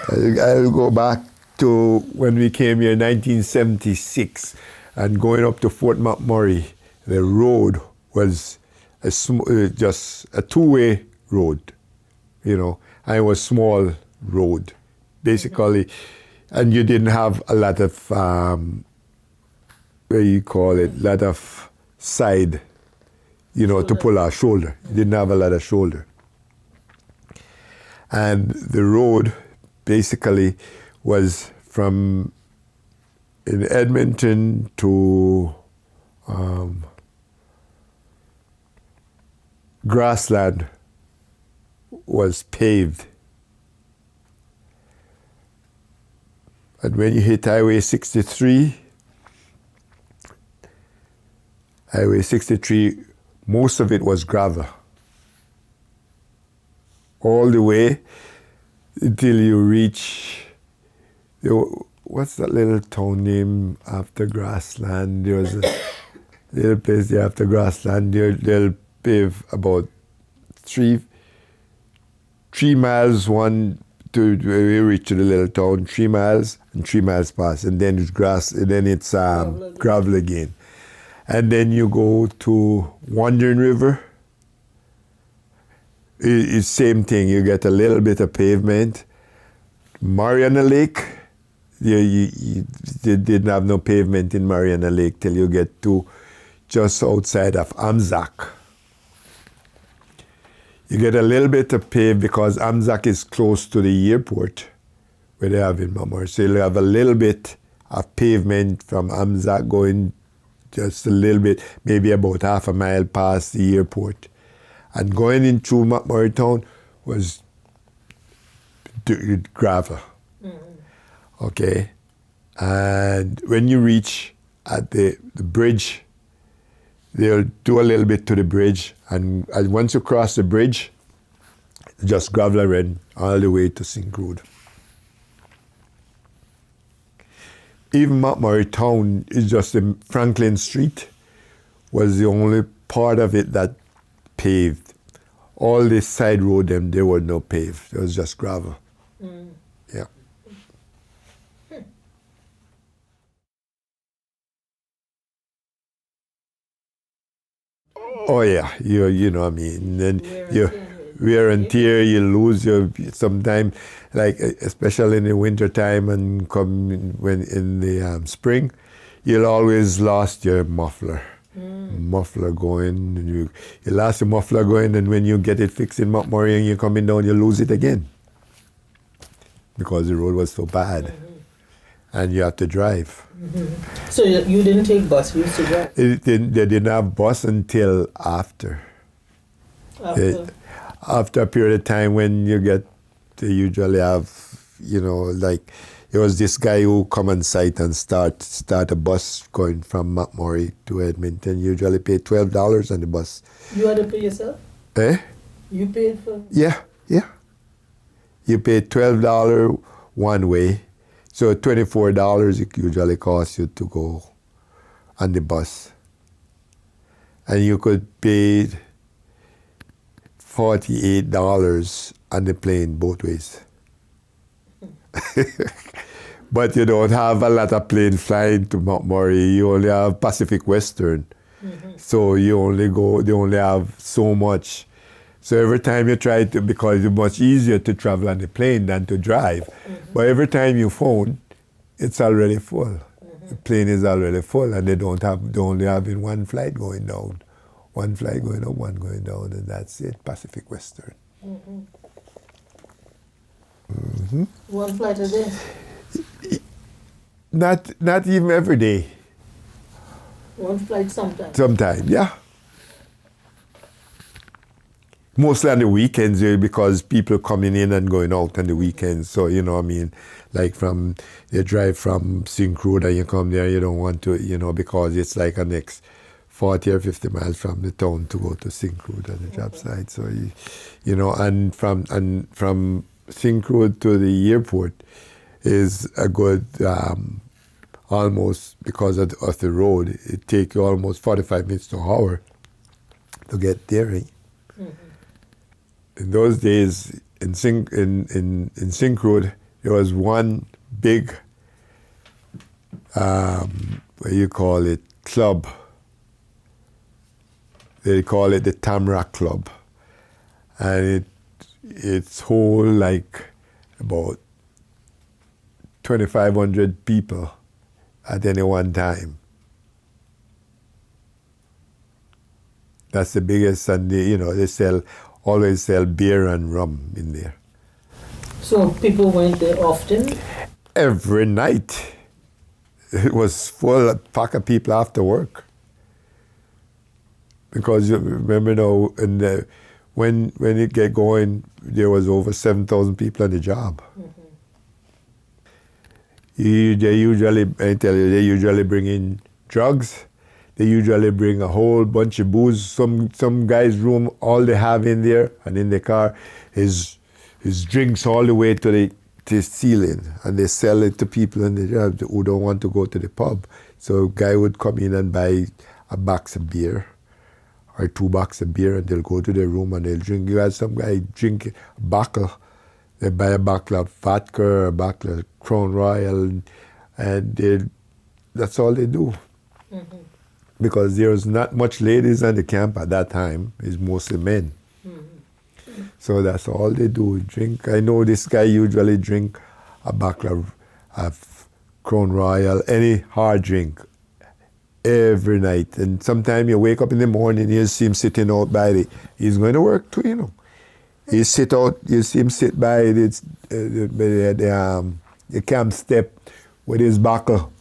I'll go back to when we came here in 1976 and going up to Fort McMurray. The road was just a two-way road, and it was small road, basically, and you didn't have a lot of, lot of side, to pull our shoulder. You didn't have a lot of shoulder. And the road basically was from in Edmonton to grassland was paved. And when you hit Highway 63, most of it was gravel. All the way until you reach, what's that little town name after grassland? There was a little place there after grassland. They'll pave about 3 miles, one to we reach to the little town, 3 miles and 3 miles past, and then it's grass, and then it's gravel again. And then you go to Wandering River. It's same thing. You get a little bit of pavement. Mariana Lake, you didn't have no pavement in Mariana Lake till you get to just outside of Amzac. You get a little bit of pave because Amzac is close to the airport where they have in McMurray. So you'll have a little bit of pavement from Amzac going just a little bit, maybe about half a mile past the airport. And going in through McMurray town was gravel. Mm-hmm. Okay? And when you reach at the bridge, they'll do a little bit to the bridge, and once you cross the bridge, just gravel around all the way to Syncrude. Even McMurray town is just in Franklin Street was the only part of it that paved. All the side road there were no paved. It was just gravel. Mm. Yeah. Oh yeah, you know what I mean. Then wear and tear, you lose your sometime, like especially in the winter time and when in the spring, you'll always lost your muffler. Muffler going, you lost your muffler going, and when you get it fixed in McMurray and you're coming down, you lose it again because the road was so bad, and you have to drive. Mm-hmm. So you didn't take bus, you used to drive? They didn't have bus until after. After a period of time when they usually have, like, there was this guy who come on site and start a bus going from McMurray to Edmonton. Usually pay $12 on the bus. You had to pay yourself? Eh? You paid for? Yeah. You pay $12 one way. So $24 it usually costs you to go on the bus. And you could pay $48 on the plane both ways. But you don't have a lot of planes flying to McMurray. You only have Pacific Western. Mm-hmm. So they only have so much. So every time you try to, because it's much easier to travel on the plane than to drive. Mm-hmm. But every time you phone, it's already full. Mm-hmm. The plane is already full, and they only having one flight going down. One flight going up, one going down, and that's it, Pacific Western. Mm-hmm. Mm-hmm. One flight a day? Not even every day. One flight sometimes? Sometimes, yeah. Mostly on the weekends, because people coming in and going out on the weekends. So, like they drive from Syncrude and you come there, you don't want to, because it's like a next 40 or 50 miles from the town to go to Syncrude at the job site. So, and from Syncrude to the airport is a good, almost, because of the road, it takes you almost 45 minutes to an hour to get there. Mm-hmm. In those days, in Syncrude, there was one big, what you call it, club. They call it the Tamarack Club. And it's hold like about 2,500 people at any one time. That's the biggest, and they always sell beer and rum in there. So people went there often? Every night. It was full, pack of people after work. Because you remember now, when it get going, there was over 7,000 people on the job. They usually bring in drugs. They usually bring a whole bunch of booze. Some guy's room, all they have in there and in the car is drinks all the way to the ceiling, and they sell it to people in the job who don't want to go to the pub. So a guy would come in and buy a box of beer or 2 boxes of beer, and they'll go to their room and they'll drink. You had some guy drink a bottle. They buy a bottle of vodka or a bottle of Crown Royal, and that's all they do. Mm-hmm. Because there was not much ladies on the camp at that time. It's mostly men. Mm-hmm. So that's all they do, drink. I know this guy usually drink a bottle of Crown Royal, any hard drink, every night. And sometimes you wake up in the morning, you see him sitting out he's going to work too, you know. You see him sit by the camp step with his bottle